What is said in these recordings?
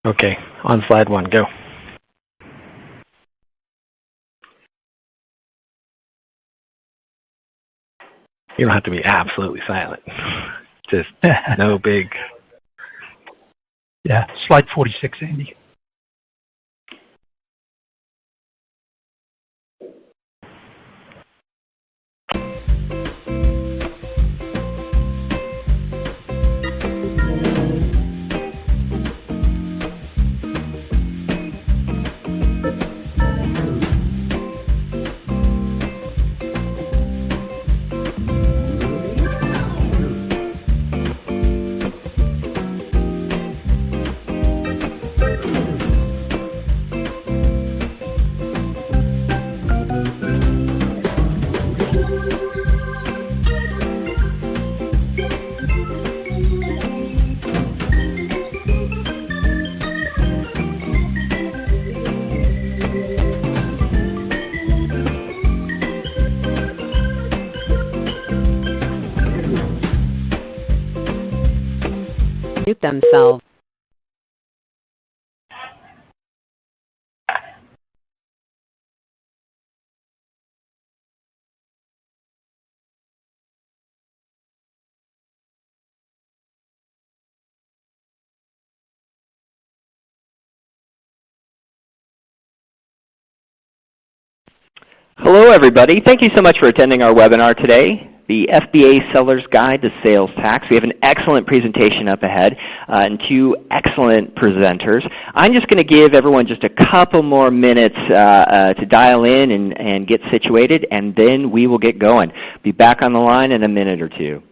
Okay, on slide 1, go. You don't have to be absolutely silent. Just no big. Yeah, slide 46, Andy. Mute themselves. Hello, everybody. Thank you so much for attending our webinar today, the FBA Seller's Guide to Sales Tax. We have an excellent presentation up ahead and 2 excellent presenters. I'm just going to give everyone just a couple more minutes to dial in and get situated, and then we will get going. Be back on the line in a minute or 2.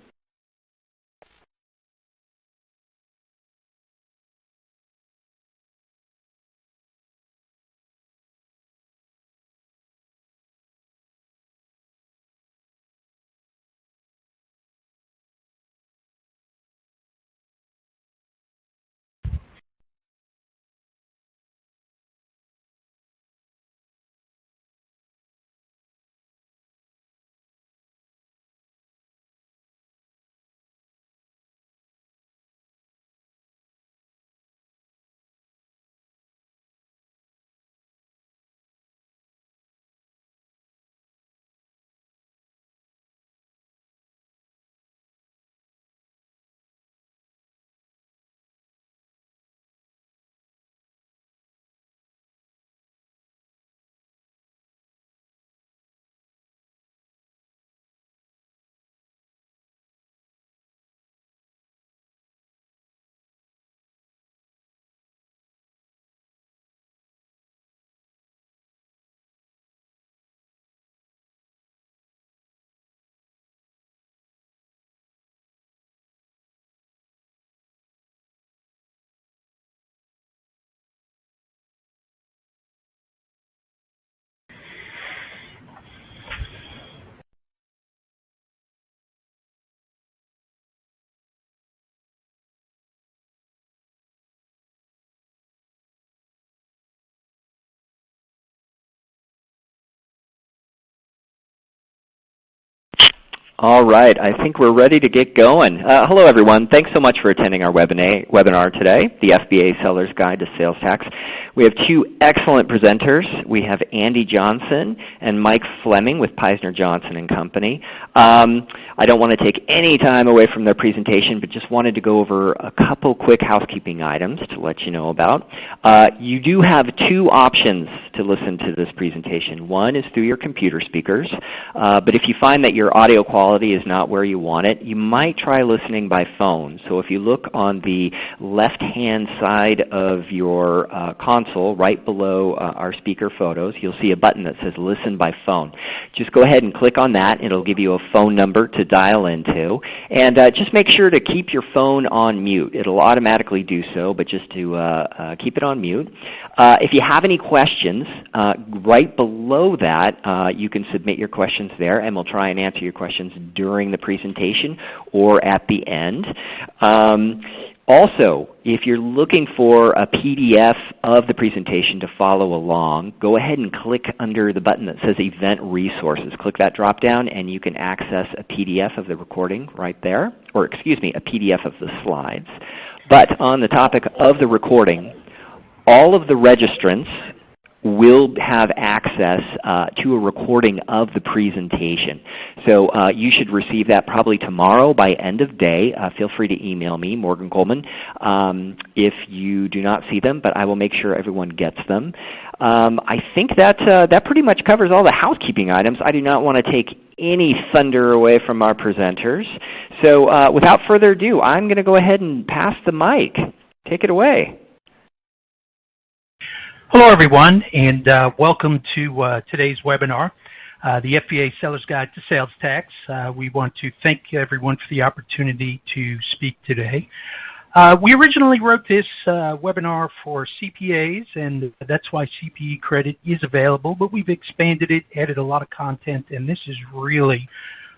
All right, I think we're ready to get going. Hello, everyone. Thanks so much for attending our webinar today, the FBA Seller's Guide to Sales Tax. We have 2 excellent presenters. We have Andy Johnson and Mike Fleming with Peisner Johnson and Company. I don't want to take any time away from their presentation, but just wanted to go over a couple quick housekeeping items to let you know about. You do have 2 options to listen to this presentation. One is through your computer speakers, but if you find that your audio quality is not where you want it, you might try listening by phone. So if you look on the left-hand side of your console, right below our speaker photos, you'll see a button that says Listen by Phone. Just go ahead and click on that. It'll give you a phone number to dial into. And just make sure to keep your phone on mute. It'll automatically do so, but just to keep it on mute. If you have any questions, right below that, you can submit your questions there, and we'll try and answer your questions during the presentation or at the end. Also, if you're looking for a PDF of the presentation to follow along, go ahead and click under the button that says Event Resources. Click that drop down and you can access a PDF of the recording right there, or excuse me, a PDF of the slides. But on the topic of the recording, all of the registrants will have access to a recording of the presentation. So you should receive that probably tomorrow by end of day. Feel free to email me, Morgan Coleman, if you do not see them, but I will make sure everyone gets them. I think that pretty much covers all the housekeeping items. I do not want to take any thunder away from our presenters. So without further ado, I'm going to go ahead and pass the mic. Take it away. Hello, everyone, and welcome to today's webinar, the FBA Seller's Guide to Sales Tax. We want to thank everyone for the opportunity to speak today. We originally wrote this webinar for CPAs, and that's why CPE credit is available, but we've expanded it, added a lot of content, and this is really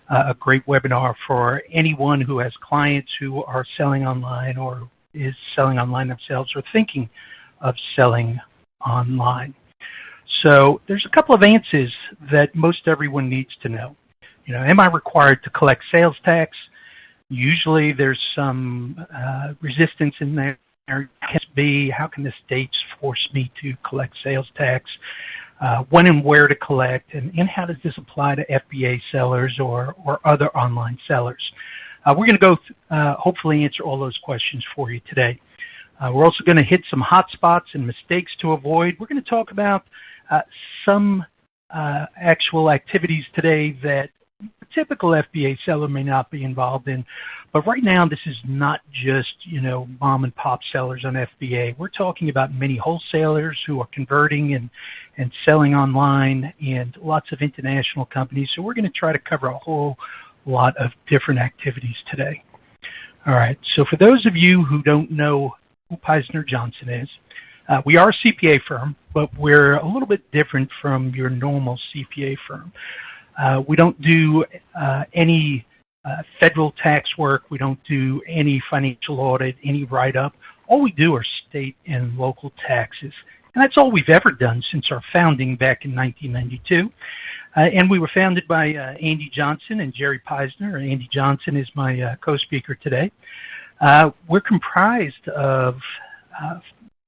a great webinar for anyone who has clients who are selling online or is selling online themselves or thinking of selling online. So there's a couple of answers that most everyone needs to know. You know, am I required to collect sales tax? Usually there's some resistance in there. How can the states force me to collect sales tax? When and where to collect, and how does this apply to FBA sellers or other online sellers? We're going to go hopefully answer all those questions for you today. We're also going to hit some hot spots and mistakes to avoid. We're going to talk about some actual activities today that a typical FBA seller may not be involved in. But right now, this is not just, you know, mom and pop sellers on FBA. We're talking about many wholesalers who are converting and selling online, and lots of international companies. So we're going to try to cover a whole lot of different activities today. All right, so for those of you who don't know who Peisner Johnson is, we are a CPA firm, but we're a little bit different from your normal CPA firm. We don't do any federal tax work. We don't do any financial audit, any write-up. All we do are state and local taxes. And that's all we've ever done since our founding back in 1992. And we were founded by Andy Johnson and Jerry Peisner. Andy Johnson is my co-speaker today. We're comprised of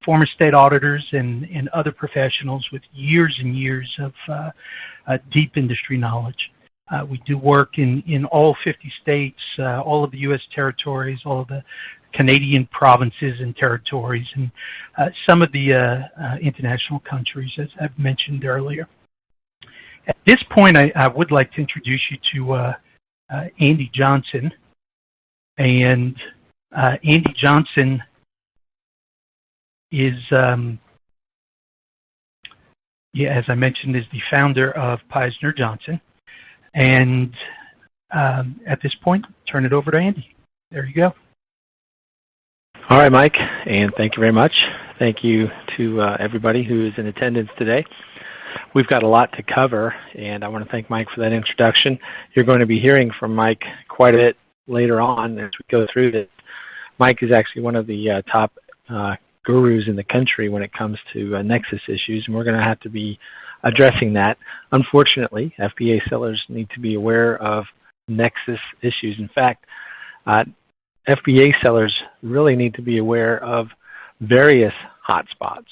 former state auditors and other professionals with years and years of deep industry knowledge. We do work in all 50 states, all of the U.S. territories, all of the Canadian provinces and territories, and some of the international countries, as I've mentioned earlier. At this point, I would like to introduce you to Andy Johnson. And Andy Johnson is, as I mentioned, is the founder of Peisner Johnson. And at this point, turn it over to Andy. There you go. All right, Mike, and thank you very much. Thank you to everybody who is in attendance today. We've got a lot to cover, and I want to thank Mike for that introduction. You're going to be hearing from Mike quite a bit later on as we go through this. Mike is actually one of the top gurus in the country when it comes to nexus issues, and we're going to have to be addressing that. Unfortunately, FBA sellers need to be aware of nexus issues. In fact, FBA sellers really need to be aware of various hotspots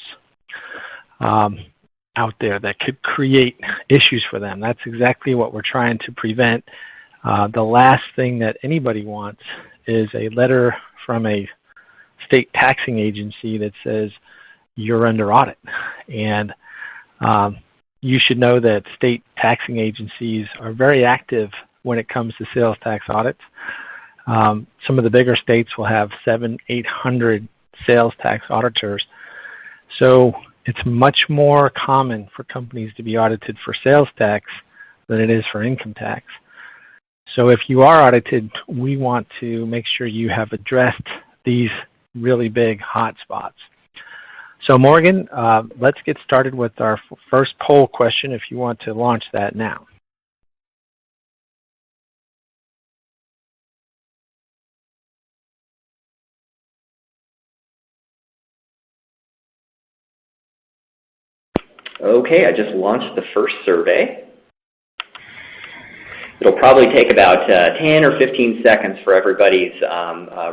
out there that could create issues for them. That's exactly what we're trying to prevent. The last thing that anybody wants is a letter from a state taxing agency that says you're under audit. And you should know that state taxing agencies are very active when it comes to sales tax audits. Some of the bigger states will have 700-800 sales tax auditors. So it's much more common for companies to be audited for sales tax than it is for income tax. So if you are audited, we want to make sure you have addressed these really big hot spots. So Morgan, let's get started with our first poll question if you want to launch that now. Okay, I just launched the first survey. It'll probably take about 10 or 15 seconds for everybody's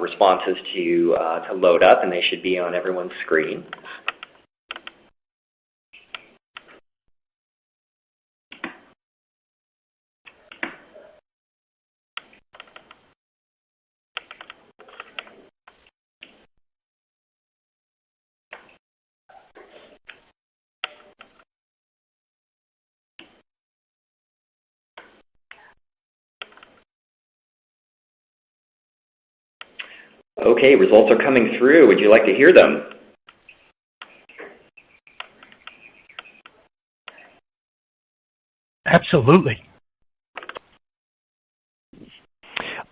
responses to load up, and they should be on everyone's screen. Okay, results are coming through. Would you like to hear them? Absolutely.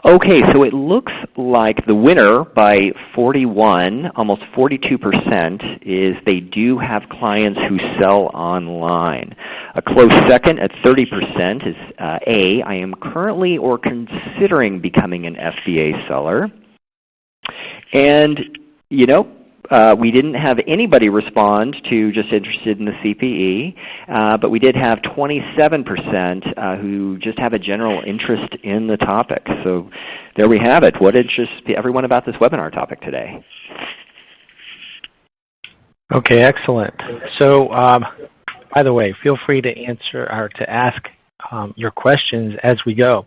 Okay, so it looks like the winner by 41, almost 42%, is they do have clients who sell online. A close second at 30% is A, I am currently or considering becoming an FBA seller. And, you know, we didn't have anybody respond to just interested in the CPE, but we did have 27% who just have a general interest in the topic. So there we have it. What interests everyone about this webinar topic today? Okay, excellent. So, by the way, feel free to answer or to ask your questions as we go.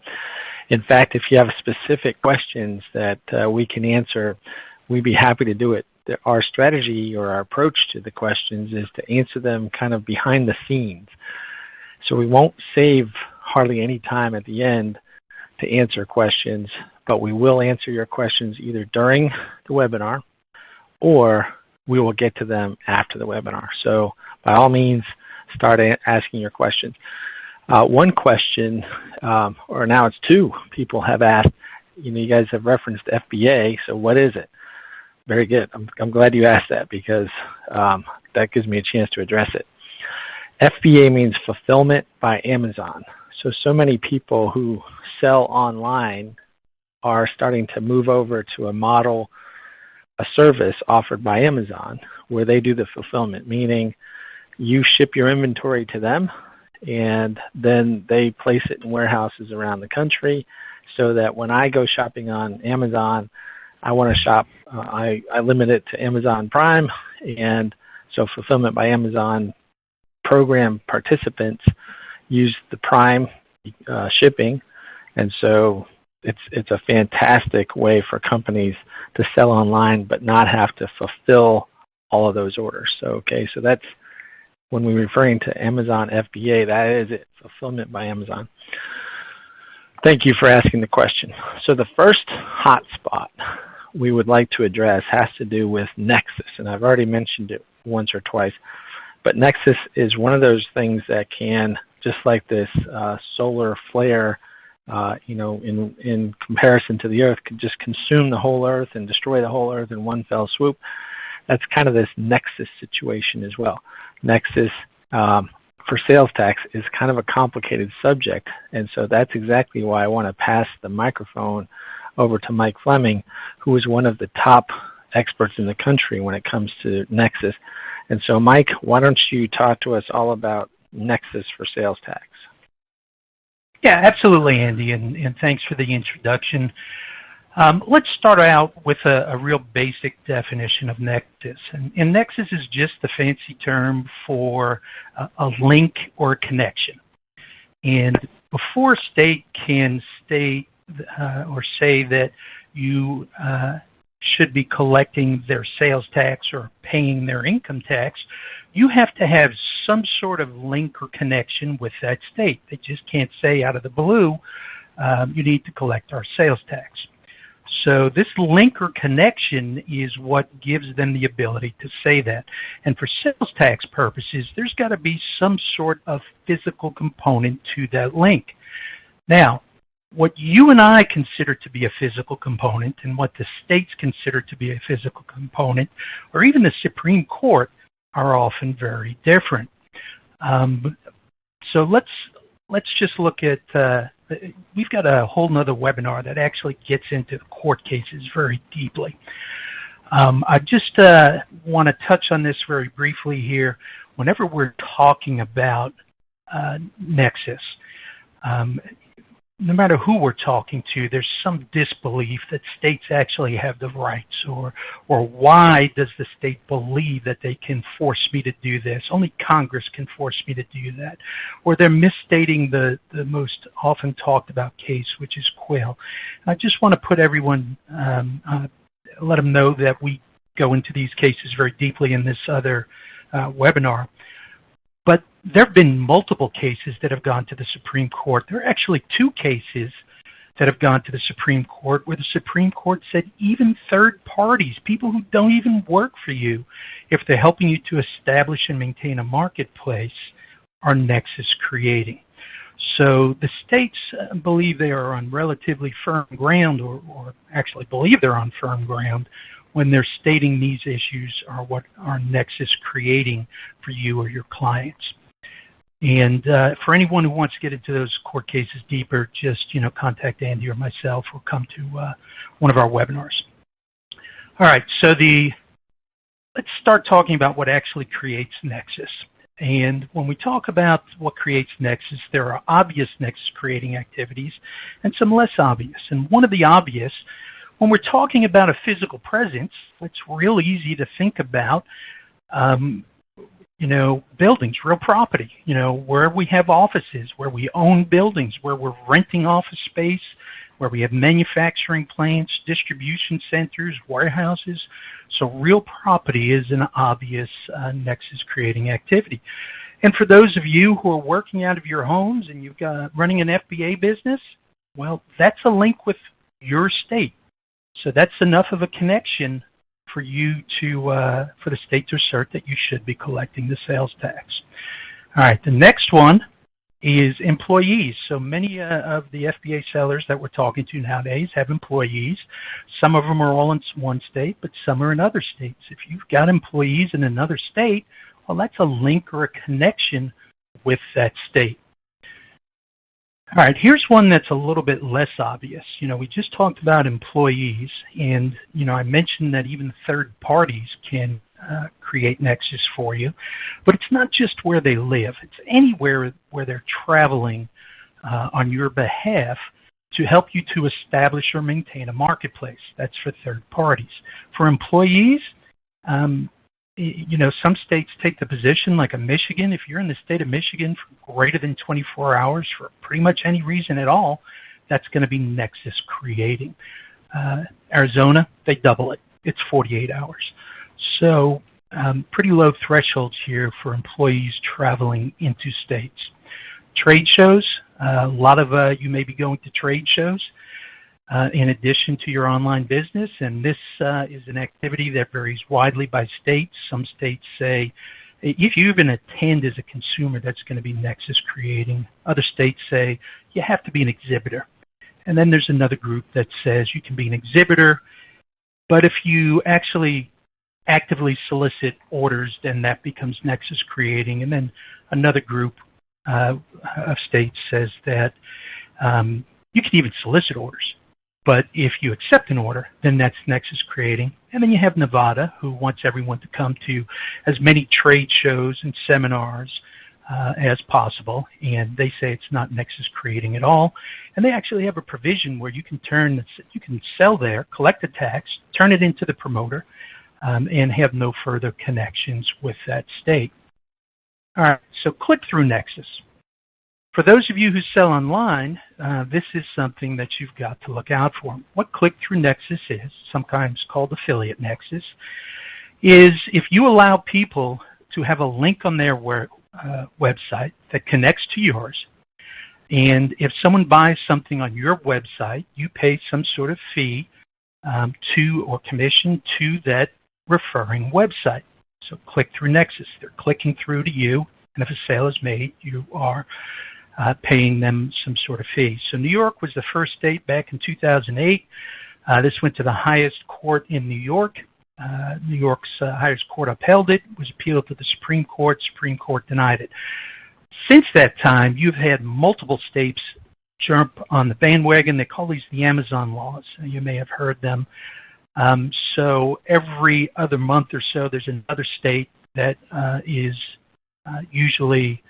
In fact, if you have specific questions that we can answer, we'd be happy to do it. Our strategy or our approach to the questions is to answer them kind of behind the scenes. So we won't save hardly any time at the end to answer questions, but we will answer your questions either during the webinar or we will get to them after the webinar. So by all means, start asking your questions. One question, or now it's two, people have asked, you guys have referenced FBA, so what is it? Very good. I'm glad you asked that because that gives me a chance to address it. FBA means Fulfillment by Amazon. So many people who sell online are starting to move over to a service offered by Amazon where they do the fulfillment, meaning you ship your inventory to them and then they place it in warehouses around the country so that when I go shopping on Amazon, I want to shop, I limit it to Amazon Prime, and so Fulfillment by Amazon program participants use the Prime shipping, and so it's a fantastic way for companies to sell online but not have to fulfill all of those orders. So that's when we're referring to Amazon FBA, that is it, Fulfillment by Amazon. Thank you for asking the question. So the first hotspot we would like to address has to do with Nexus, and I've already mentioned it once or twice, but Nexus is one of those things that can, just like this solar flare, in comparison to the Earth, could just consume the whole Earth and destroy the whole Earth in one fell swoop. That's kind of this Nexus situation as well. Nexus for sales tax is kind of a complicated subject, and so that's exactly why I want to pass the microphone over to Mike Fleming, who is one of the top experts in the country when it comes to Nexus. And so Mike, why don't you talk to us all about Nexus for sales tax? Yeah, absolutely, Andy, and thanks for the introduction. Let's start out with a real basic definition of Nexus. And Nexus is just the fancy term for a link or a connection. And before a state can state or say that you should be collecting their sales tax or paying their income tax, you have to have some sort of link or connection with that state. They just can't say out of the blue, you need to collect our sales tax. So this link or connection is what gives them the ability to say that. And for sales tax purposes, there's got to be some sort of physical component to that link. Now, what you and I consider to be a physical component and what the states consider to be a physical component, or even the Supreme Court, are often very different. So let's just look at, we've got a whole nother webinar that actually gets into the court cases very deeply. I just want to touch on this very briefly here. Whenever we're talking about Nexus, no matter who we're talking to, there's some disbelief that states actually have the rights, or why does the state believe that they can force me to do this? Only Congress can force me to do that. Or they're misstating the most often talked about case, which is Quill. I just want to put everyone, let them know that we go into these cases very deeply in this other webinar. But there have been multiple cases that have gone to the Supreme Court. There are actually two cases that have gone to the Supreme Court, where the Supreme Court said even third parties, people who don't even work for you, if they're helping you to establish and maintain a marketplace, are nexus creating. So the states believe they are on relatively firm ground, or actually believe they're on firm ground, when they're stating these issues are what are nexus creating for you or your clients. And for anyone who wants to get into those court cases deeper, just contact Andy or myself, or come to one of our webinars. All right, so let's start talking about what actually creates nexus. And when we talk about what creates nexus, there are obvious nexus creating activities and some less obvious. And one of the obvious, when we're talking about a physical presence, it's real easy to think about buildings, real property, where we have offices, where we own buildings, where we're renting office space, where we have manufacturing plants, distribution centers, warehouses. So real property is an obvious nexus creating activity. And for those of you who are working out of your homes and you've got running an FBA business, well, that's a link with your state. So that's enough of a connection for you to, for the state to assert that you should be collecting the sales tax. All right, the next one is employees. So many of the FBA sellers that we're talking to nowadays have employees. Some of them are all in one state, but some are in other states. If you've got employees in another state, well, that's a link or a connection with that state. All right, here's one that's a little bit less obvious. We just talked about employees, and, I mentioned that even third parties can create nexus for you, but it's not just where they live. It's anywhere where they're traveling on your behalf to help you to establish or maintain a marketplace. That's for third parties. For employees, some states take the position, like Michigan, if you're in the state of Michigan for greater than 24 hours for pretty much any reason at all, that's going to be nexus creating. Arizona, they double it. It's 48 hours. So pretty low thresholds here for employees traveling into states. Trade shows, a lot of you may be going to trade shows in addition to your online business, and this is an activity that varies widely by state. Some states say if you even attend as a consumer, that's going to be nexus creating. Other states say you have to be an exhibitor. And then there's another group that says you can be an exhibitor, but if you actually actively solicit orders, then that becomes nexus creating. And then another group of states says that you can even solicit orders, but if you accept an order, then that's nexus creating. And then you have Nevada, who wants everyone to come to as many trade shows and seminars as possible, and they say it's not nexus creating at all. And they actually have a provision where you can sell there, collect the tax, turn it into the promoter, and have no further connections with that state. All right, so click-through nexus. For those of you who sell online, this is something that you've got to look out for. What click-through nexus is, sometimes called affiliate nexus, is if you allow people to have a link on their website that connects to yours, and if someone buys something on your website, you pay some sort of fee to or commission to that referring website. So click-through nexus, they're clicking through to you, and if a sale is made, you are paying them some sort of fee. So New York was the first state back in 2008. This went to the highest court in New York. New York's highest court upheld it. It was appealed to the Supreme Court. Supreme Court denied it. Since that time, you've had multiple states jump on the bandwagon. They call these the Amazon laws. You may have heard them. So every other month or so, there's another state that is usually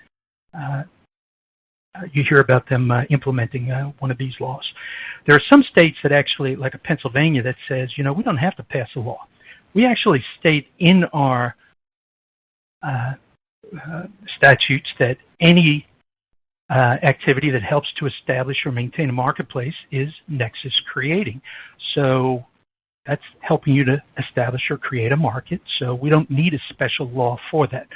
you hear about them implementing one of these laws. There are some states that actually, like Pennsylvania, that says, we don't have to pass a law. We actually state in our statutes that any activity that helps to establish or maintain a marketplace is nexus creating. So that's helping you to establish or create a market. So we don't need a special law for that.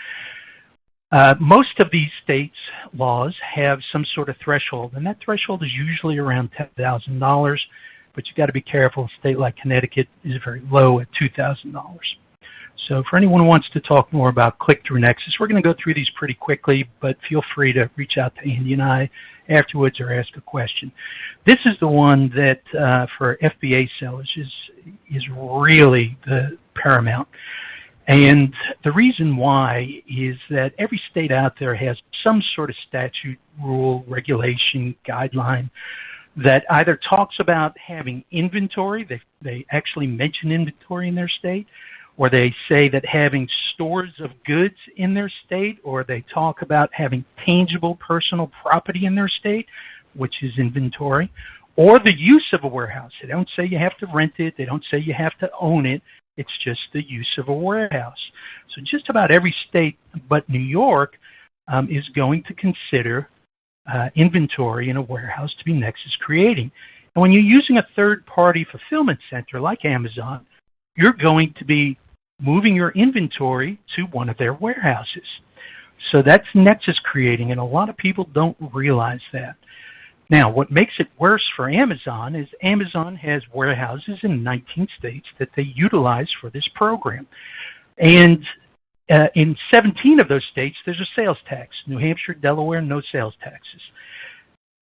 Most of these states' laws have some sort of threshold, and that threshold is usually around $10,000, but you've got to be careful. A state like Connecticut is very low at $2,000. So for anyone who wants to talk more about click-through nexus, we're going to go through these pretty quickly, but feel free to reach out to Andy and I afterwards or ask a question. This is the one that for FBA sellers is really the paramount. And the reason why is that every state out there has some sort of statute, rule, regulation, guideline that either talks about having inventory, they actually mention inventory in their state, or they say that having stores of goods in their state, or they talk about having tangible personal property in their state, which is inventory, or the use of a warehouse. They don't say you have to rent it. They don't say you have to own it. It's just the use of a warehouse. So just about every state but New York is going to consider inventory in a warehouse to be nexus creating. And when you're using a third-party fulfillment center like Amazon, you're going to be moving your inventory to one of their warehouses. So that's nexus creating, and a lot of people don't realize that. Now, what makes it worse for Amazon is Amazon has warehouses in 19 states that they utilize for this program. And in 17 of those states, there's a sales tax. New Hampshire, Delaware, no sales taxes.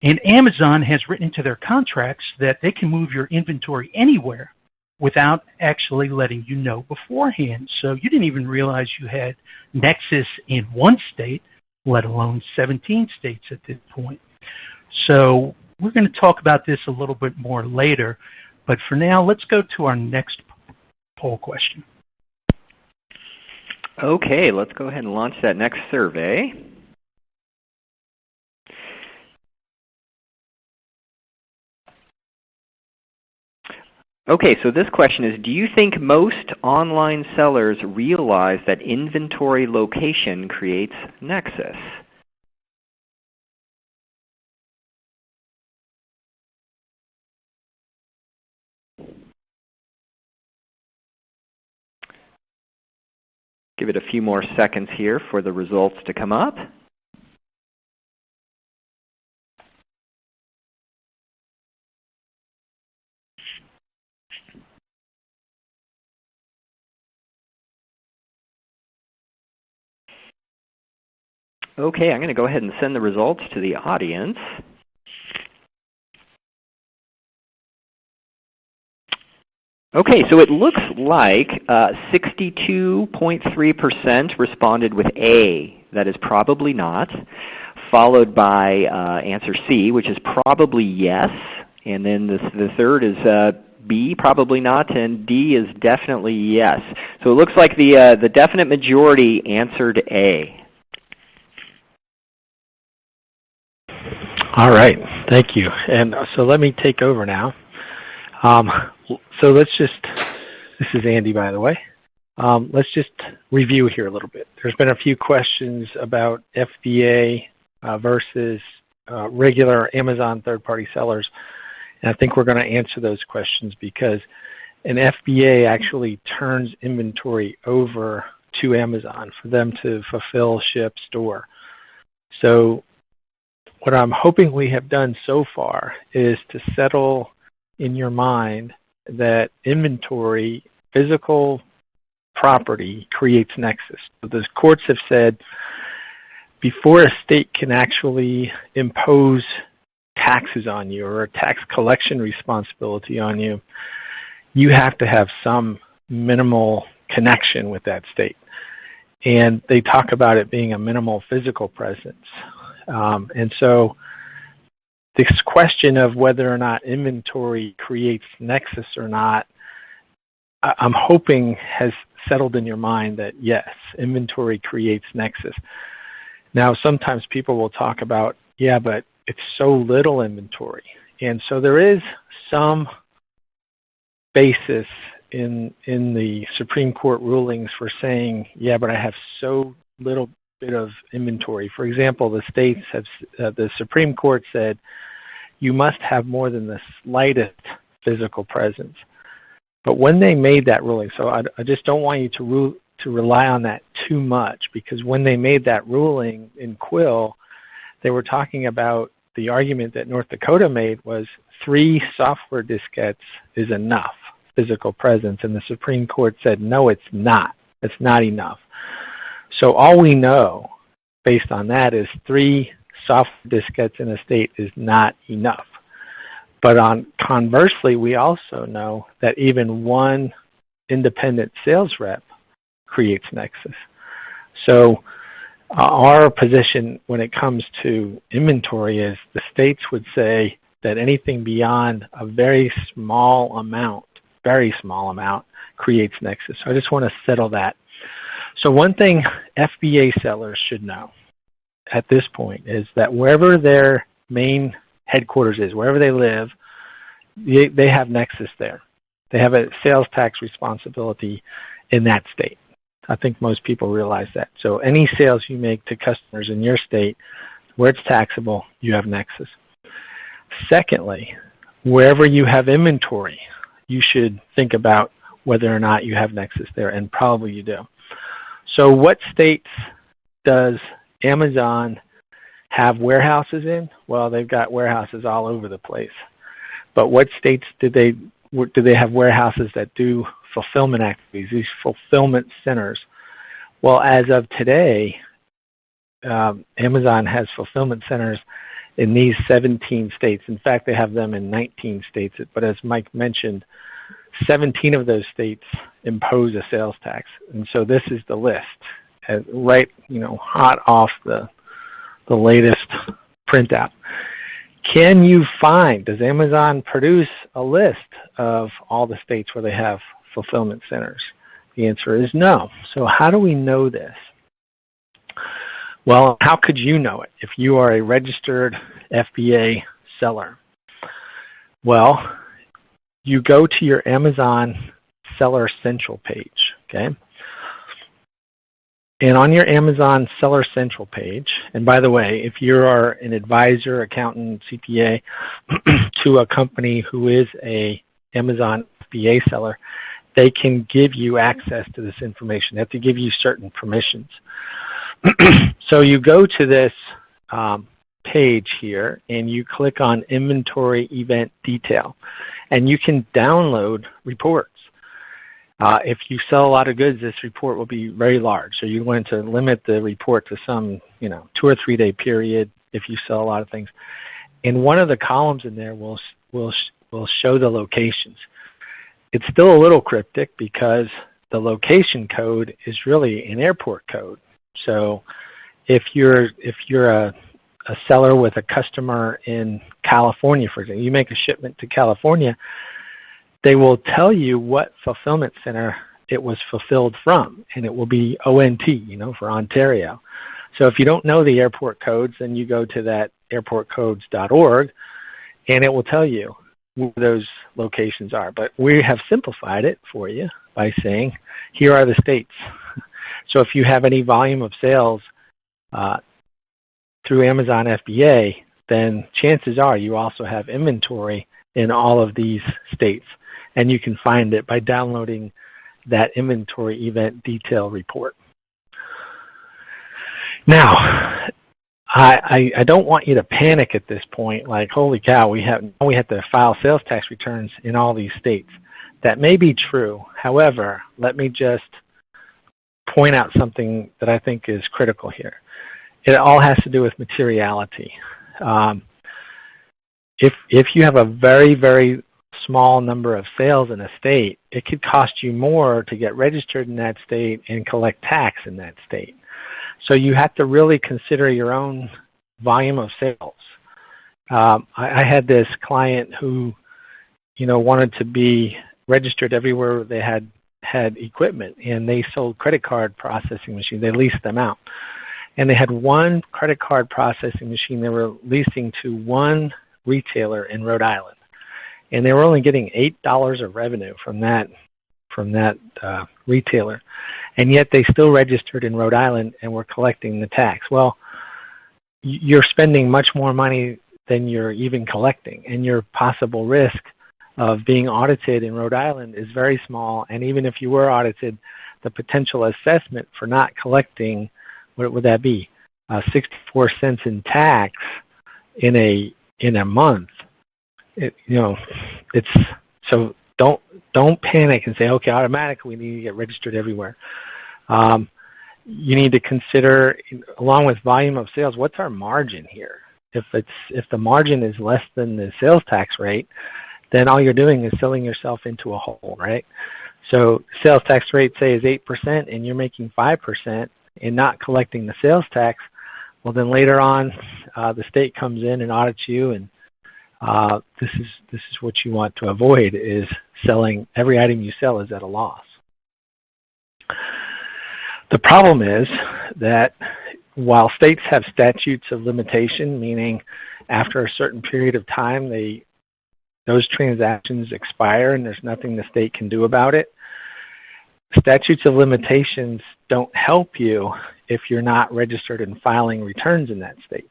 And Amazon has written into their contracts that they can move your inventory anywhere without actually letting you know beforehand. So you didn't even realize you had nexus in one state, let alone 17 states at this point. So we're going to talk about this a little bit more later, but for now, let's go to our next poll question. Okay, let's go ahead and launch that next survey. Okay, so this question is, do you think most online sellers realize that inventory location creates nexus? Give it a few more seconds here for the results to come up. Okay, I'm going to go ahead and send the results to the audience. Okay, so it looks like 62.3% responded with A, that is probably not, followed by answer C, which is probably yes, and then the third is B, probably not, and D is definitely yes. So it looks like the definite majority answered A. All right, thank you. And so let me take over now. So let's just, this is Andy, by the way. Let's just review here a little bit. There's been a few questions about FBA versus regular Amazon third-party sellers. And I think we're going to answer those questions because an FBA actually turns inventory over to Amazon for them to fulfill, ship, store. So what I'm hoping we have done so far is to settle in your mind that inventory, physical property, creates nexus. So the courts have said before a state can actually impose taxes on you or a tax collection responsibility on you, you have to have some minimal connection with that state. And they talk about it being a minimal physical presence. And so this question of whether or not inventory creates nexus or not, I'm hoping has settled in your mind that yes, inventory creates nexus. Now, sometimes people will talk about, yeah, but it's so little inventory. And so there is some basis in the Supreme Court rulings for saying, yeah, but I have so little bit of inventory. For example, the states have, the Supreme Court said, you must have more than the slightest physical presence. But when they made that ruling, so I just don't want you to to rely on that too much, because when they made that ruling in Quill, they were talking about the argument that North Dakota made was 3 software diskettes is enough physical presence, and the Supreme Court said, no, it's not. It's not enough. So all we know based on that is 3 software diskettes in a state is not enough. But conversely, we also know that even 1 independent sales rep creates nexus. So our position when it comes to inventory is the states would say that anything beyond a very small amount creates nexus. So I just want to settle that. So one thing FBA sellers should know at this point is that wherever their main headquarters is, wherever they live, they have nexus there. They have a sales tax responsibility in that state. I think most people realize that. So any sales you make to customers in your state where it's taxable, you have nexus. Secondly, wherever you have inventory, you should think about whether or not you have nexus there, and probably you do. So what states does Amazon have warehouses in? Well, they've got warehouses all over the place. But what states do they have warehouses that do fulfillment activities, these fulfillment centers? Well, as of today, Amazon has fulfillment centers in these 17 states. In fact, they have them in 19 states. But as Mike mentioned, 17 of those states impose a sales tax. And so this is the list, right, hot off the latest printout. Can you find, does Amazon produce a list of all the states where they have fulfillment centers? The answer is no. So how do we know this? Well, how could you know it if you are a registered FBA seller? Well, you go to your Amazon Seller Central page, okay? And on your Amazon Seller Central page, and by the way, if you are an advisor, accountant, CPA to a company who is a Amazon FBA seller, they can give you access to this information. They have to give you certain permissions. So you go to this page here, and you click on Inventory Event Detail, and you can download reports. If you sell a lot of goods, this report will be very large. So you want to limit the report to some, 2 or 3 day period if you sell a lot of things. And one of the columns in there will show the locations. It's still a little cryptic because the location code is really an airport code. So if you're a seller with a customer in California, for example, you make a shipment to California, they will tell you what fulfillment center it was fulfilled from, and it will be ONT, for Ontario. So if you don't know the airport codes, then you go to that airportcodes.org, and it will tell you where those locations are. But we have simplified it for you by saying, here are the states. So if you have any volume of sales through Amazon FBA, then chances are you also have inventory in all of these states. And you can find it by downloading that Inventory Event Detail report. Now, I don't want you to panic at this point, like, holy cow, we have to file sales tax returns in all these states. That may be true. However, let me just point out something that I think is critical here. It all has to do with materiality. If you have a very, very small number of sales in a state, it could cost you more to get registered in that state and collect tax in that state. So you have to really consider your own volume of sales. I had this client who, wanted to be registered everywhere they had equipment, and they sold credit card processing machines. They leased them out. And they had one credit card processing machine they were leasing to one retailer in Rhode Island. And they were only getting $8 of revenue from that retailer. And yet they still registered in Rhode Island and were collecting the tax. Well, you're spending much more money than you're even collecting, and your possible risk of being audited in Rhode Island is very small. And even if you were audited, the potential assessment for not collecting, what would that be, 64 cents in tax in a month. So don't panic and say, okay, automatically we need to get registered everywhere. You need to consider, along with volume of sales, what's our margin here? If the margin is less than the sales tax rate, then all you're doing is selling yourself into a hole, right? So sales tax rate, say, is 8%, and you're making 5% and not collecting the sales tax. Well, then later on, the state comes in and audits you, and this is what you want to avoid: is selling every item you sell is at a loss. The problem is that while states have statutes of limitation, meaning after a certain period of time those transactions expire and there's nothing the state can do about it, statutes of limitations don't help you if you're not registered and filing returns in that state.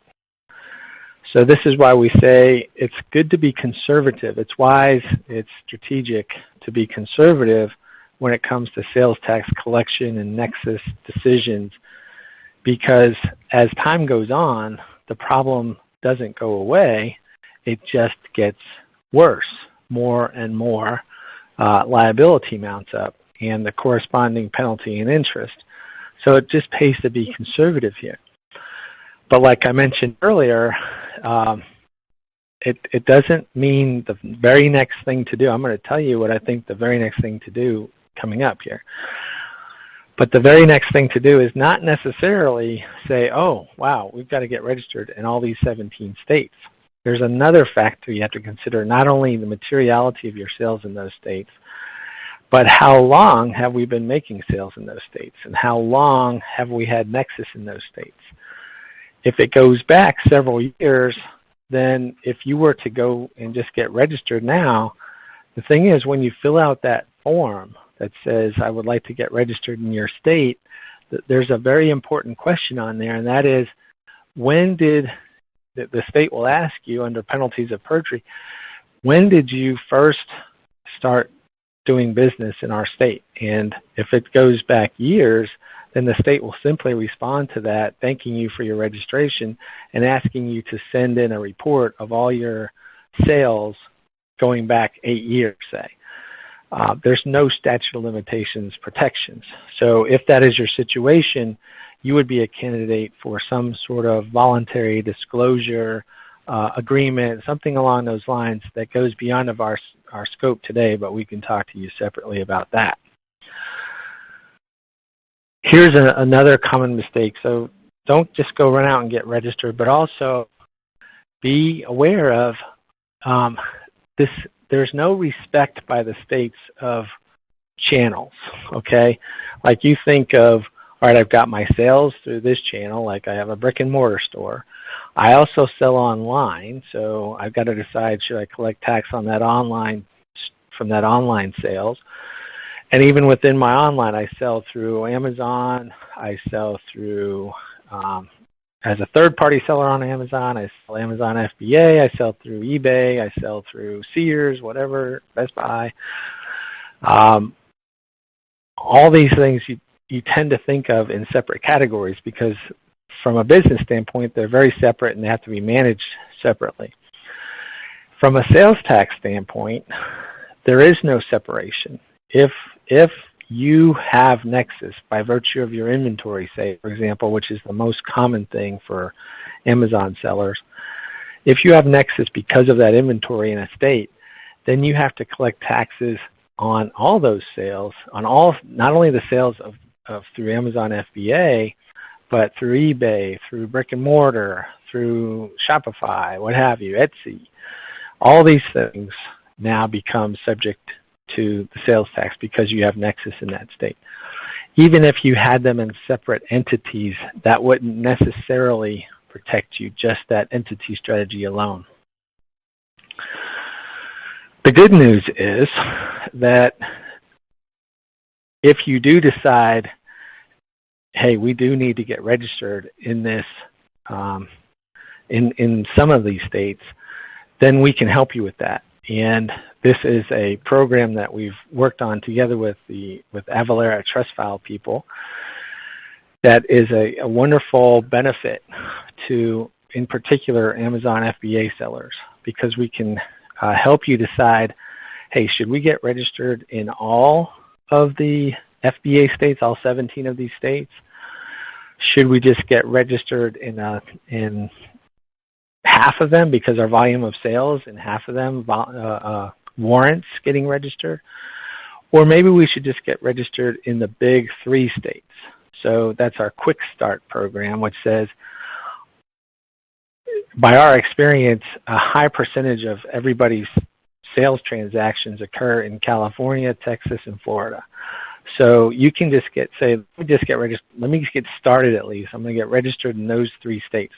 So this is why we say it's good to be conservative. It's wise, it's strategic to be conservative when it comes to sales tax collection and nexus decisions, because as time goes on, the problem doesn't go away. It just gets worse. More and more liability mounts up and the corresponding penalty and interest. So it just pays to be conservative here. But like I mentioned earlier, it doesn't mean the very next thing to do. I'm going to tell you what I think the very next thing to do coming up here. But the very next thing to do is not necessarily say, oh, wow, we've got to get registered in all these 17 states. There's another factor you have to consider, not only the materiality of your sales in those states, but how long have we been making sales in those states, and how long have we had nexus in those states. If it goes back several years, then if you were to go and just get registered now, the thing is, when you fill out that form that says, I would like to get registered in your state, there's a very important question on there, and that is, when did the state will ask you under penalties of perjury, when did you first start doing business in our state? And if it goes back years, then the state will simply respond to that, thanking you for your registration and asking you to send in a report of all your sales going back 8 years, say. There's no statute of limitations protections. So if that is your situation, you would be a candidate for some sort of voluntary disclosure agreement, something along those lines that goes beyond of our scope today, but we can talk to you separately about that. Here's another common mistake. So don't just go run out and get registered, but also be aware of this. There's no respect by the states of channels, okay? Like you think of, all right, I've got my sales through this channel, like I have a brick and mortar store. I also sell online, so I've got to decide, should I collect tax on that online, from that online sales? And even within my online, I sell through Amazon, I sell through, as a third-party seller on Amazon, I sell Amazon FBA, I sell through eBay, I sell through Sears, whatever, Best Buy. All these things you tend to think of in separate categories because from a business standpoint, they're very separate and they have to be managed separately. From a sales tax standpoint, there is no separation. If you have nexus by virtue of your inventory, say, for example, which is the most common thing for Amazon sellers, if you have nexus because of that inventory in a state, then you have to collect taxes on all those sales, on all, not only the sales of through Amazon FBA, but through eBay, through brick and mortar, through Shopify, what have you, Etsy. All these things now become subject to the sales tax because you have nexus in that state. Even if you had them in separate entities, that wouldn't necessarily protect you, just that entity strategy alone. The good news is that if you do decide, hey, we do need to get registered in this, in some of these states, then we can help you with that. And this is a program that we've worked on together with Avalara Trust File people that is a wonderful benefit to, in particular, Amazon FBA sellers, because we can help you decide, hey, should we get registered in all of the FBA states, all 17 of these states? Should we just get registered in half of them because our volume of sales in half of them warrants getting registered? Or maybe we should just get registered in the big 3 states. So that's our Quick Start program, which says, by our experience, a high percentage of everybody's sales transactions occur in California, Texas, and Florida. So you can just let me just get started at least. I'm going to get registered in those 3 states.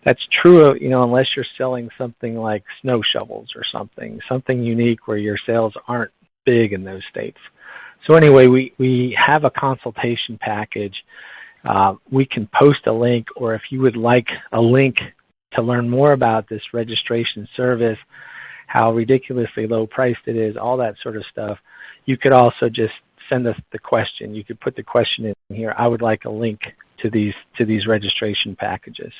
That's true, unless you're selling something like snow shovels or something unique where your sales aren't big in those states. So anyway, we have a consultation package. We can post a link, or if you would like a link to learn more about this registration service, how ridiculously low priced it is, all that sort of stuff, you could also just send us the question. You could put the question in here, I would like a link to these registration packages.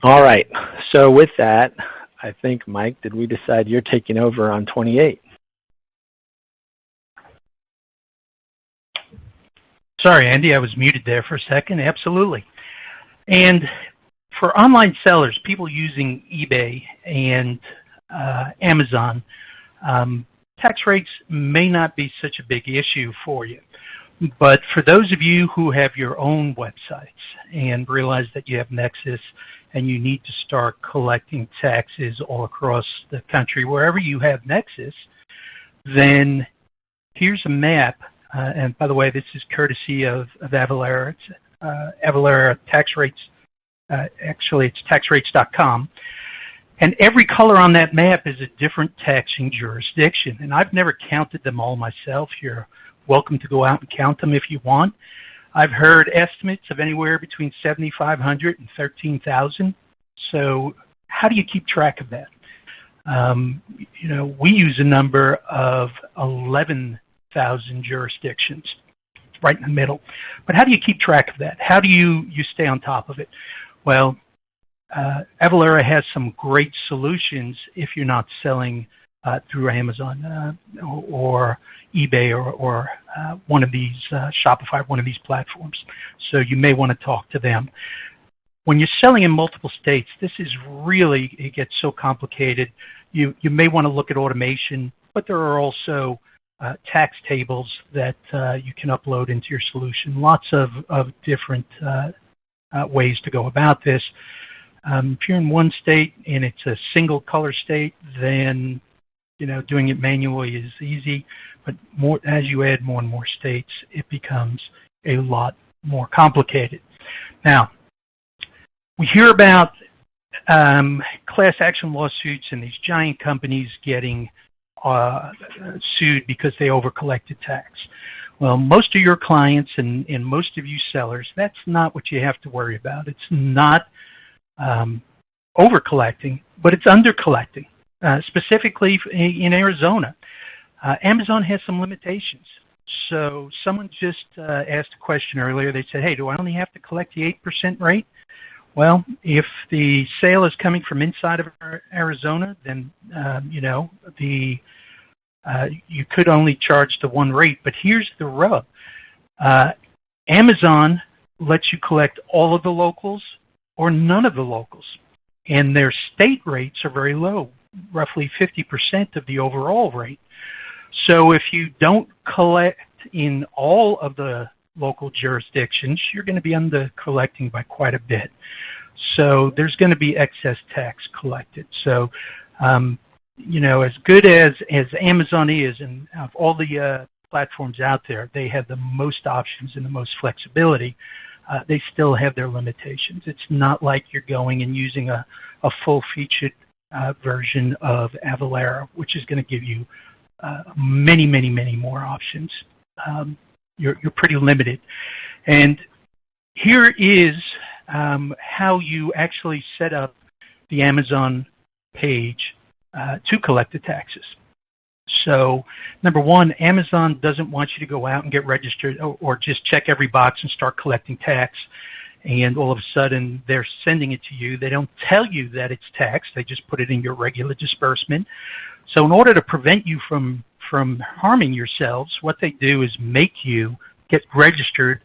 All right, so with that, I think, Mike, did we decide you're taking over on 28? Sorry, Andy, I was muted there for a second. Absolutely. And for online sellers, people using eBay and Amazon, tax rates may not be such a big issue for you. But for those of you who have your own websites and realize that you have Nexus and you need to start collecting taxes all across the country, wherever you have Nexus, then here's a map. And by the way, this is courtesy of Avalara. It's Avalara tax rates. Actually, it's taxrates.com. And every color on that map is a different taxing jurisdiction. And I've never counted them all myself. You're welcome to go out and count them if you want. I've heard estimates of anywhere between 7,500 and 13,000. So how do you keep track of that? We use a number of 11,000 jurisdictions, right in the middle. But how do you keep track of that? How do you stay on top of it? Well, Avalara has some great solutions if you're not selling through Amazon or eBay or one of these, Shopify, one of these platforms. So you may want to talk to them. When you're selling in multiple states, this is really, it gets so complicated. You may want to look at automation, but there are also tax tables that you can upload into your solution. Lots of different ways to go about this. If you're in one state and it's a single color state, then doing it manually is easy. But as you add more and more states, it becomes a lot more complicated. Now, we hear about class action lawsuits and these giant companies getting sued because they overcollected tax. Well, most of your clients and most of you sellers, that's not what you have to worry about. It's not overcollecting, but it's undercollecting. Specifically in Arizona, Amazon has some limitations. So someone just asked a question earlier. They said, hey, do I only have to collect the 8% rate? Well, if the sale is coming from inside of Arizona, then you could only charge the one rate. But here's the rub. Amazon lets you collect all of the locals or none of the locals. And their state rates are very low, roughly 50% of the overall rate. So if you don't collect in all of the local jurisdictions, you're going to be under collecting by quite a bit. So there's going to be excess tax collected. So, as good as Amazon is, and of all the platforms out there, they have the most options and the most flexibility. They still have their limitations. It's not like you're going and using a full-featured version of Avalara, which is going to give you many, many, many more options. You're pretty limited. And here is how you actually set up the Amazon page to collect the taxes. So, number one, Amazon doesn't want you to go out and get registered or just check every box and start collecting tax, and all of a sudden they're sending it to you. They don't tell you that it's tax. They just put it in your regular disbursement. So in order to prevent you from harming yourselves, what they do is make you get registered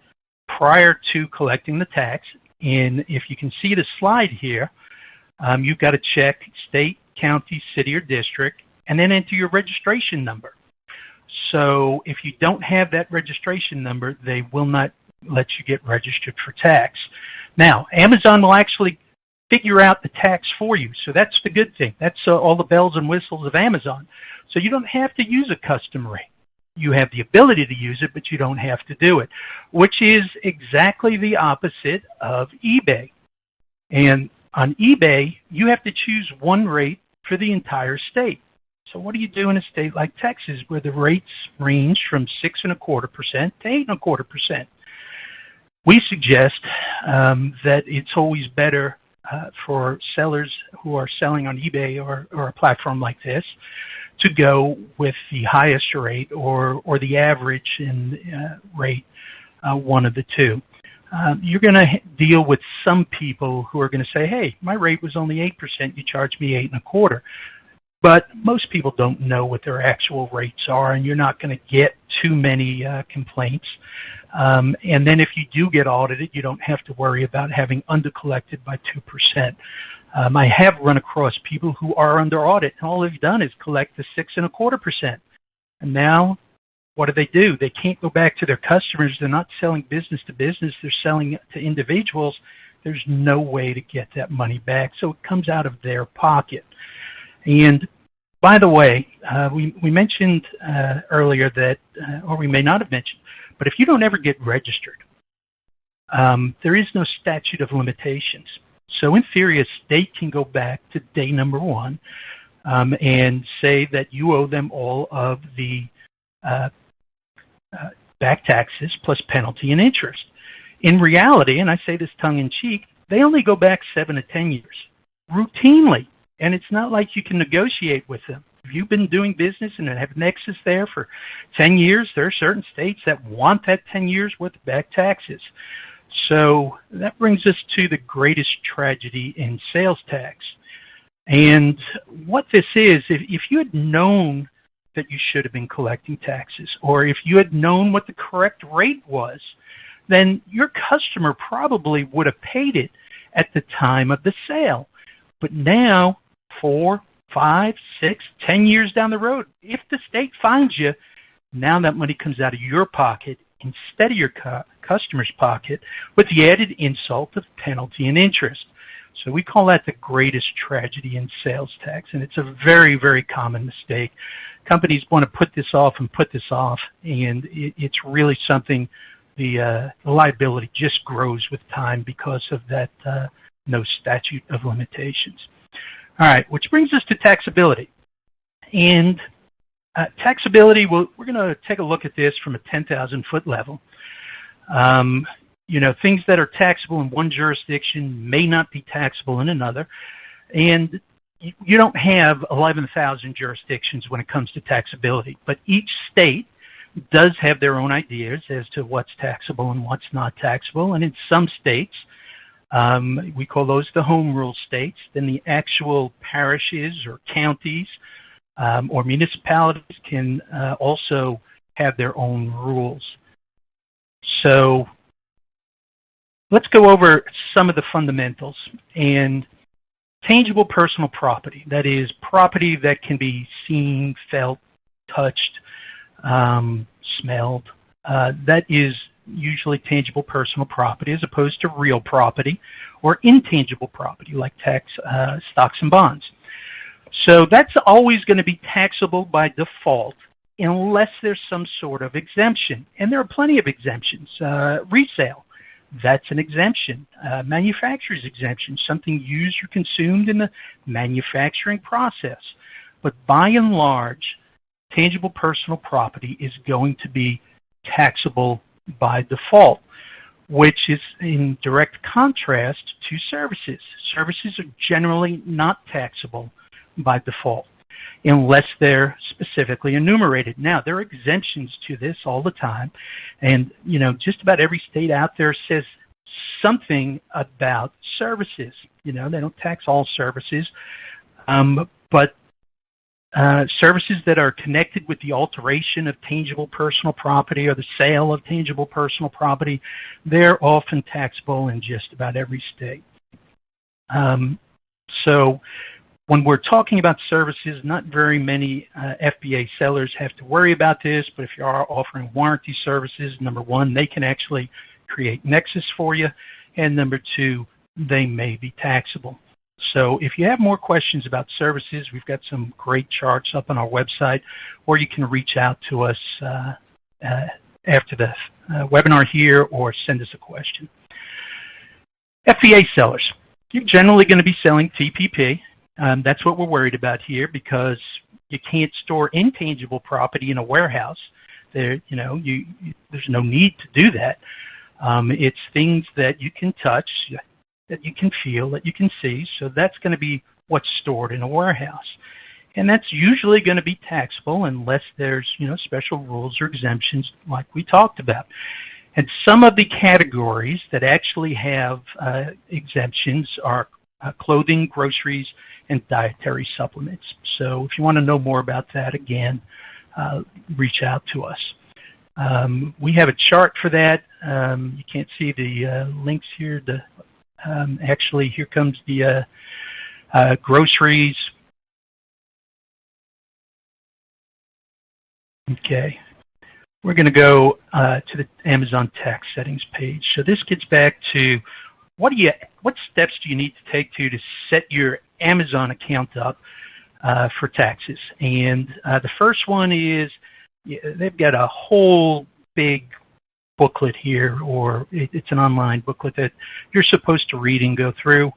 prior to collecting the tax. And if you can see the slide here, you've got to check state, county, city, or district, and then enter your registration number. So if you don't have that registration number, they will not let you get registered for tax. Now, Amazon will actually figure out the tax for you, so that's the good thing. That's all the bells and whistles of Amazon. So you don't have to use a custom rate. You have the ability to use it, but you don't have to do it, which is exactly the opposite of eBay. And on eBay, you have to choose one rate for the entire state. So what do you do in a state like Texas, where the rates range from 6.25% to 8.25%? We suggest that it's always better for sellers who are selling on eBay or a platform like this to go with the highest rate or the average rate, one of the two. You're going to deal with some people who are going to say, hey, my rate was only 8%, you charged me 8.25%. But most people don't know what their actual rates are, and you're not going to get too many complaints. And then if you do get audited, you don't have to worry about having undercollected by 2%. I have run across people who are under audit, and all they've done is collect the 6.25%. And now, what do? They can't go back to their customers. They're not selling business to business. They're selling to individuals. There's no way to get that money back, so it comes out of their pocket. And by the way, we mentioned earlier that, or we may not have mentioned, but if you don't ever get registered, there is no statute of limitations. So in theory, a state can go back to day number one and say that you owe them all of the back taxes plus penalty and interest. In reality, and I say this tongue-in-cheek, they only go back 7 to 10 years, routinely. And it's not like you can negotiate with them. If you've been doing business and have nexus there for 10 years, there are certain states that want that 10 years worth of back taxes. So that brings us to the greatest tragedy in sales tax. And what this is, if you had known that you should have been collecting taxes, or if you had known what the correct rate was, then your customer probably would have paid it at the time of the sale. But now, 4, 5, 6, 10 years down the road, if the state finds you, now that money comes out of your pocket instead of your customer's pocket with the added insult of penalty and interest. So we call that the greatest tragedy in sales tax, and it's a very, very common mistake. Companies want to put this off, and it's really something, the liability just grows with time because of that no statute of limitations. All right, which brings us to taxability. And taxability, we're going to take a look at this from a 10,000-foot level. Things that are taxable in one jurisdiction may not be taxable in another. And you don't have 11,000 jurisdictions when it comes to taxability, but each state does have their own ideas as to what's taxable and what's not taxable. And in some states, we call those the home rule states. Then the actual parishes or counties or municipalities can also have their own rules. So let's go over some of the fundamentals. And tangible personal property, that is property that can be seen, felt, touched, smelled, that is usually tangible personal property as opposed to real property or intangible property like stocks and bonds. So that's always going to be taxable by default unless there's some sort of exemption. And there are plenty of exemptions. Resale, that's an exemption. Manufacturer's exemption, something used or consumed in the manufacturing process. But by and large, tangible personal property is going to be taxable by default, which is in direct contrast to services. Services are generally not taxable by default, unless they're specifically enumerated. Now, there are exemptions to this all the time, and just about every state out there says something about services. They don't tax all services, but services that are connected with the alteration of tangible personal property or the sale of tangible personal property, they're often taxable in just about every state. So when we're talking about services, not very many FBA sellers have to worry about this, but if you are offering warranty services, number one, they can actually create nexus for you, and number two, they may be taxable. So if you have more questions about services, we've got some great charts up on our website, or you can reach out to us after the webinar here or send us a question. FBA sellers, you're generally going to be selling TPP. That's what we're worried about here, because you can't store intangible property in a warehouse. There's no need to do that. It's things that you can touch, that you can feel, that you can see. So that's going to be what's stored in a warehouse. And that's usually going to be taxable unless there's special rules or exemptions like we talked about. And some of the categories that actually have exemptions are clothing, groceries, and dietary supplements. So if you want to know more about that, again, reach out to us. We have a chart for that. You can't see the links here. Actually, here comes the groceries. Okay. We're going to go to the Amazon tax settings page. So this gets back to what steps do you need to take to set your Amazon account up for taxes. And the first one is they've got a whole big booklet here, or it's an online booklet that you're supposed to read and go through.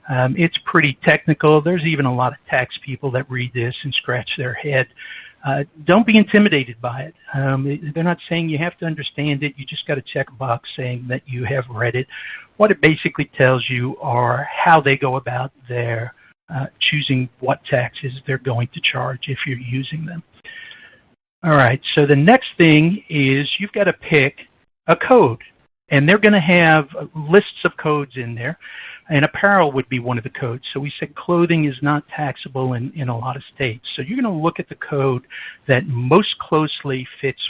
It's pretty technical. There's even a lot of tax people that read this and scratch their head. Don't be intimidated by it. They're not saying you have to understand it. You just got to check a box saying that you have read it. What it basically tells you are how they go about their choosing what taxes they're going to charge if you're using them. All right, so the next thing is you've got to pick a code, and they're going to have lists of codes in there, and apparel would be one of the codes. So we said clothing is not taxable in a lot of states. So you're going to look at the code that most closely fits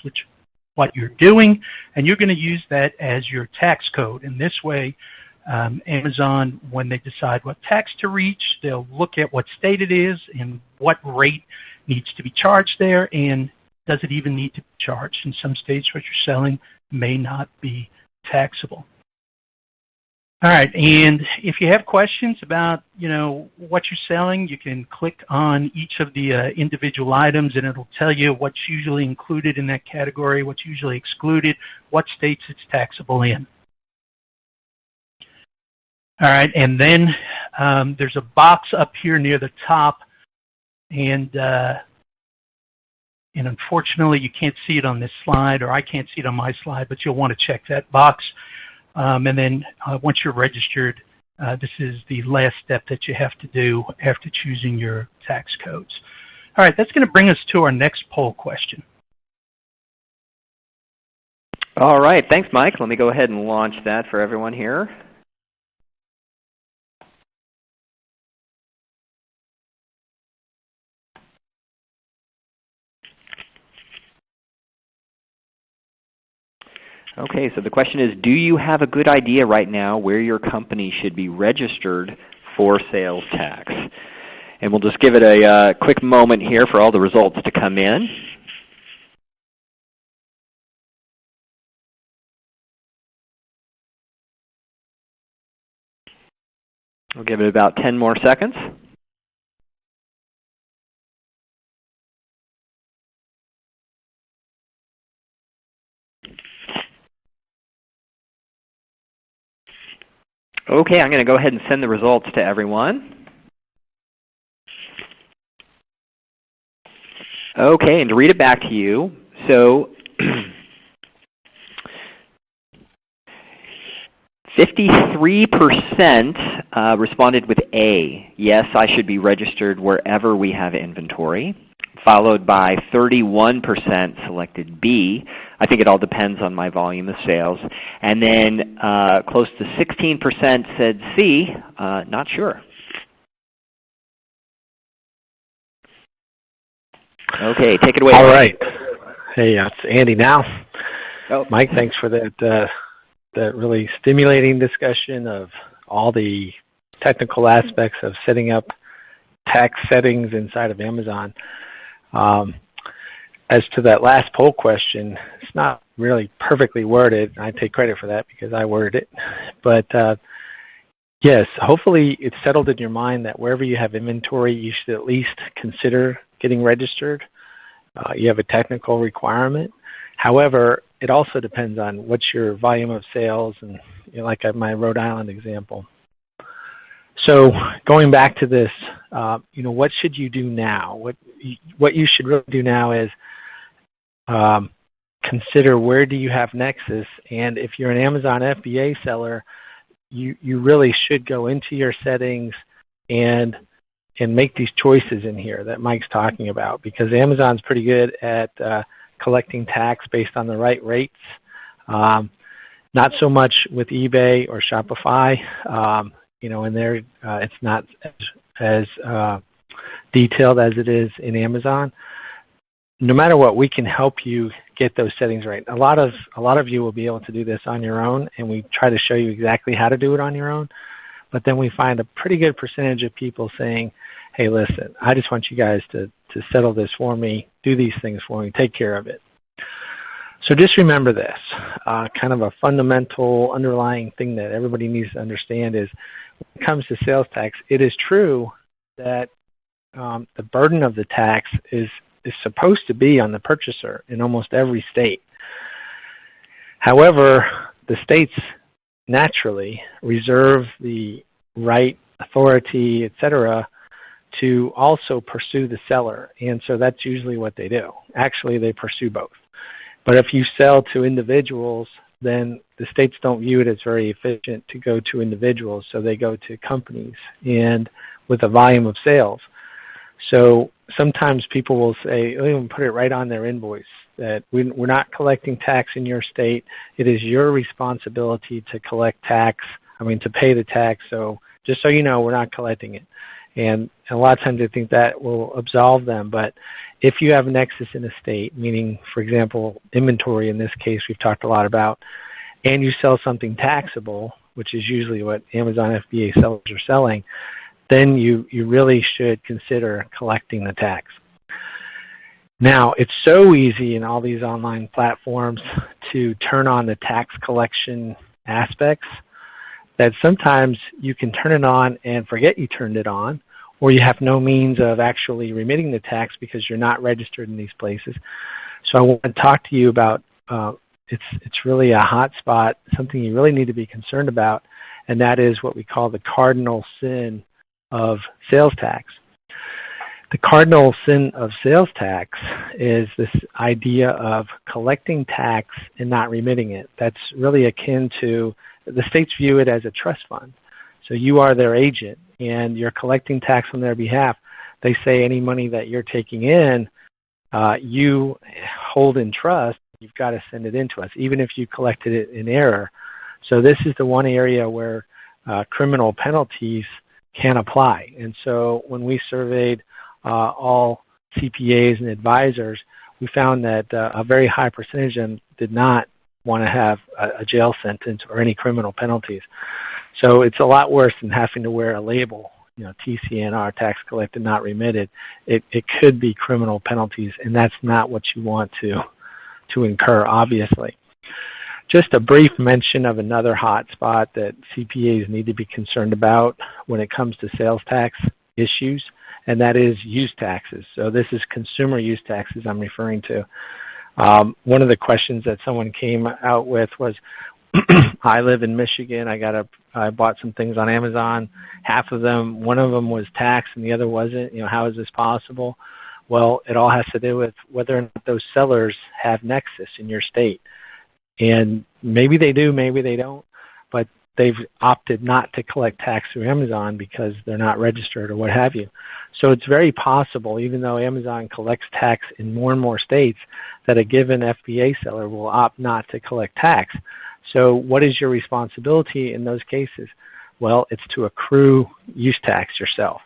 what you're doing, and you're going to use that as your tax code. And this way, Amazon, when they decide what tax to reach, they'll look at what state it is and what rate needs to be charged there, and does it even need to be charged? In some states, what you're selling may not be taxable. All right, and if you have questions about what you're selling, you can click on each of the individual items, and it'll tell you what's usually included in that category, what's usually excluded, what states it's taxable in. All right, and then there's a box up here near the top, and unfortunately you can't see it on this slide, or I can't see it on my slide, but you'll want to check that box. And then once you're registered, this is the last step that you have to do after choosing your tax codes. All right, that's going to bring us to our next poll question. All right, thanks, Mike. Let me go ahead and launch that for everyone here. Okay, so the question is, do you have a good idea right now where your company should be registered for sales tax? And we'll just give it a quick moment here for all the results to come in. We'll give it about 10 more seconds. Okay, I'm going to go ahead and send the results to everyone. Okay, and to read it back to you, so 53% responded with A. Yes, I should be registered wherever we have inventory. Followed by 31% selected B. I think it all depends on my volume of sales. And then close to 16% said C, not sure. Okay, take it away. All right. Hey, it's Andy now. Oh. Mike, thanks for that really stimulating discussion of all the technical aspects of setting up tax settings inside of Amazon. As to that last poll question, it's not really perfectly worded. I take credit for that because I worded it. But yes, hopefully it's settled in your mind that wherever you have inventory, you should at least consider getting registered. You have a technical requirement. However, it also depends on what's your volume of sales, and like my Rhode Island example. So going back to this, what should you do now? What you should really do now is consider where do you have Nexus, and if you're an Amazon FBA seller, you really should go into your settings and make these choices in here that Mike's talking about, because Amazon's pretty good at collecting tax based on the right rates. Not so much with eBay or Shopify. In there it's not as detailed as it is in Amazon. No matter what, we can help you get those settings right. A lot of you will be able to do this on your own, and we try to show you exactly how to do it on your own. But then we find a pretty good percentage of people saying, hey, listen, I just want you guys to settle this for me, do these things for me, take care of it. So just remember this, kind of a fundamental underlying thing that everybody needs to understand is when it comes to sales tax, it is true that the burden of the tax is supposed to be on the purchaser in almost every state. However, the states naturally reserve the right, authority, etc., to also pursue the seller, and so that's usually what they do. Actually, they pursue both. But if you sell to individuals, then the states don't view it as very efficient to go to individuals, so they go to companies and with a volume of sales. So sometimes people will say, they'll even put it right on their invoice, that we're not collecting tax in your state. It is your responsibility to collect tax, to pay the tax, so just so you know, we're not collecting it. And a lot of times I think that will absolve them. But if you have a nexus in a state, meaning, for example, inventory in this case we've talked a lot about, and you sell something taxable, which is usually what Amazon FBA sellers are selling, then you really should consider collecting the tax. Now, it's so easy in all these online platforms to turn on the tax collection aspects that sometimes you can turn it on and forget you turned it on, or you have no means of actually remitting the tax because you're not registered in these places. So I want to talk to you about, it's really a hot spot, something you really need to be concerned about, and that is what we call the cardinal sin of sales tax. The cardinal sin of sales tax is this idea of collecting tax and not remitting it. That's really akin to, the states view it as a trust fund. So you are their agent and you're collecting tax on their behalf. They say any money that you're taking in, you hold in trust, you've got to send it in to us, even if you collected it in error. So this is the one area where criminal penalties can apply. And so when we surveyed all CPAs and advisors, we found that a very high percentage of them did not want to have a jail sentence or any criminal penalties. So it's a lot worse than having to wear a label, TCNR, tax collected not remitted. It could be criminal penalties, and that's not what you want to incur, obviously. Just a brief mention of another hot spot that CPAs need to be concerned about when it comes to sales tax issues, and that is use taxes. So this is consumer use taxes I'm referring to. One of the questions that someone came out with was, I live in Michigan, I bought some things on Amazon, one of them was taxed and the other wasn't, how is this possible? Well, it all has to do with whether or not those sellers have nexus in your state. And maybe they do, maybe they don't, but they've opted not to collect tax through Amazon because they're not registered or what have you. So it's very possible, even though Amazon collects tax in more and more states, that a given FBA seller will opt not to collect tax. So what is your responsibility in those cases? Well, it's to accrue use tax yourself.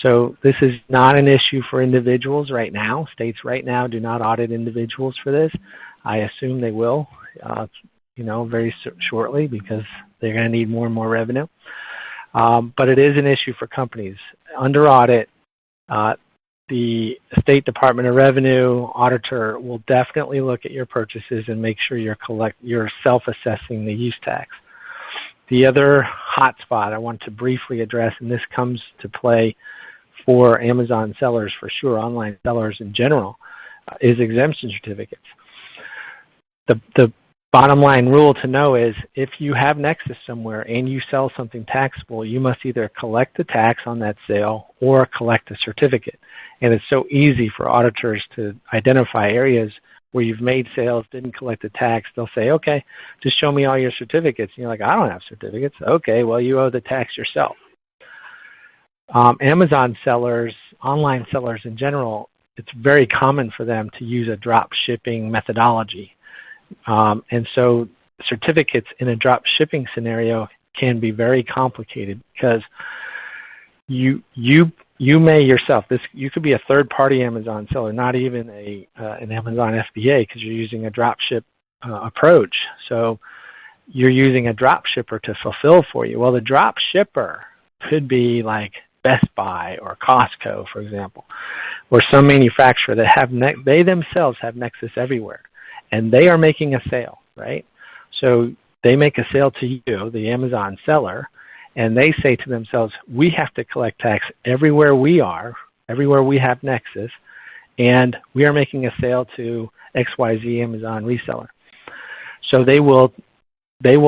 So this is not an issue for individuals right now. States right now do not audit individuals for this. I assume they will, very shortly, because they're going to need more and more revenue. But it is an issue for companies. Under audit, the State Department of Revenue auditor will definitely look at your purchases and make sure you're self-assessing the use tax. The other hot spot I want to briefly address, and this comes to play for Amazon sellers for sure, online sellers in general, is exemption certificates. The bottom line rule to know is if you have Nexus somewhere and you sell something taxable, you must either collect the tax on that sale or collect a certificate. And it's so easy for auditors to identify areas where you've made sales, didn't collect the tax. They'll say, okay, just show me all your certificates. And you're like, I don't have certificates. Okay, well, you owe the tax yourself. Amazon sellers, online sellers in general, it's very common for them to use a drop shipping methodology. And so certificates in a drop shipping scenario can be very complicated because you may yourself, you could be a third-party Amazon seller, not even an Amazon FBA, because you're using a drop ship approach. So you're using a drop shipper to fulfill for you. Well, the drop shipper could be like Best Buy or Costco, for example, or some manufacturer that they themselves have Nexus everywhere, and they are making a sale, right? So they make a sale to you, the Amazon seller, and they say to themselves, we have to collect tax everywhere we are, everywhere we have Nexus, and we are making a sale to XYZ Amazon reseller. So they will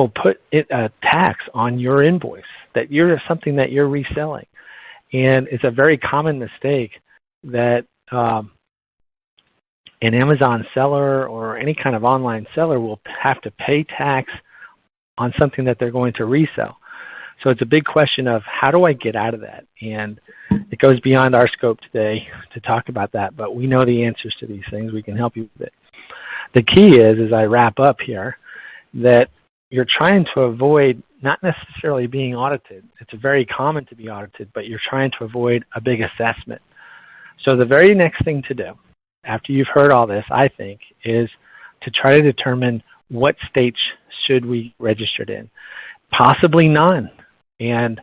put a tax on your invoice that something that you're reselling. And it's a very common mistake that an Amazon seller or any kind of online seller will have to pay tax on something that they're going to resell. So it's a big question of how do I get out of that? And it goes beyond our scope today to talk about that, but we know the answers to these things. We can help you with it. The key is, as I wrap up here, that you're trying to avoid not necessarily being audited. It's very common to be audited, but you're trying to avoid a big assessment. So the very next thing to do, after you've heard all this, I think, is to try to determine what states should we registered in. Possibly none, and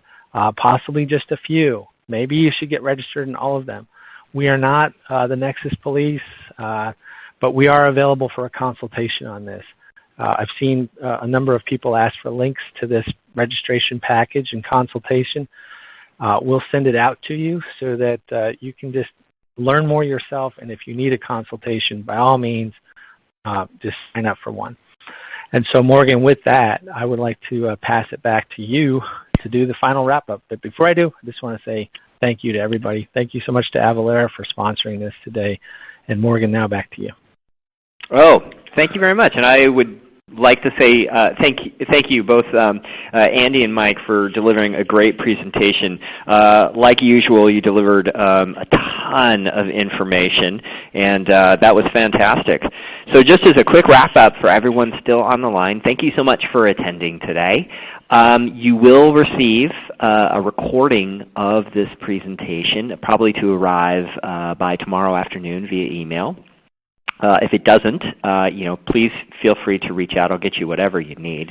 possibly just a few. Maybe you should get registered in all of them. We are not the Nexus Police, but we are available for a consultation on this. I've seen a number of people ask for links to this registration package and consultation. We'll send it out to you so that you can just learn more yourself, and if you need a consultation, by all means, just sign up for one. And so, Morgan, with that, I would like to pass it back to you to do the final wrap-up. But before I do, I just want to say thank you to everybody. Thank you so much to Avalara for sponsoring this today. And Morgan, now back to you. Oh, thank you very much. And I would like to say thank you both Andy and Mike for delivering a great presentation. Like usual, you delivered a ton of information, and that was fantastic. So just as a quick wrap-up for everyone still on the line, thank you so much for attending today. You will receive a recording of this presentation, probably to arrive by tomorrow afternoon via email. If it doesn't, please feel free to reach out. I'll get you whatever you need.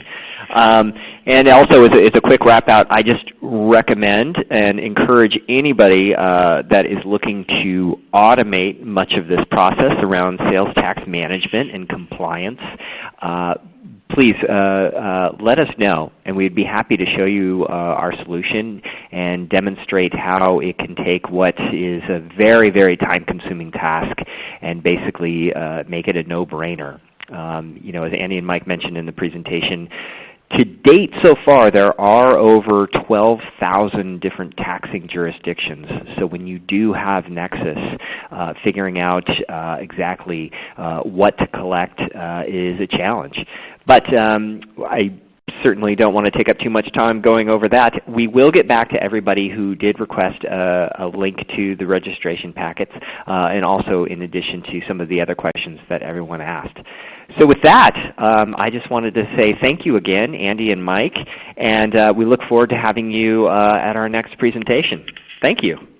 And also, as a quick wrap-out, I just recommend and encourage anybody that is looking to automate much of this process around sales tax management and compliance, please let us know, and we'd be happy to show you our solution and demonstrate how it can take what is a very, very time-consuming task and basically make it a no-brainer. As Andy and Mike mentioned in the presentation, to date so far, there are over 12,000 different taxing jurisdictions. So when you do have Nexus, figuring out exactly what to collect is a challenge. But I certainly don't want to take up too much time going over that. We will get back to everybody who did request a link to the registration packets, and also in addition to some of the other questions that everyone asked. So with that, I just wanted to say thank you again, Andy and Mike, and we look forward to having you at our next presentation. Thank you.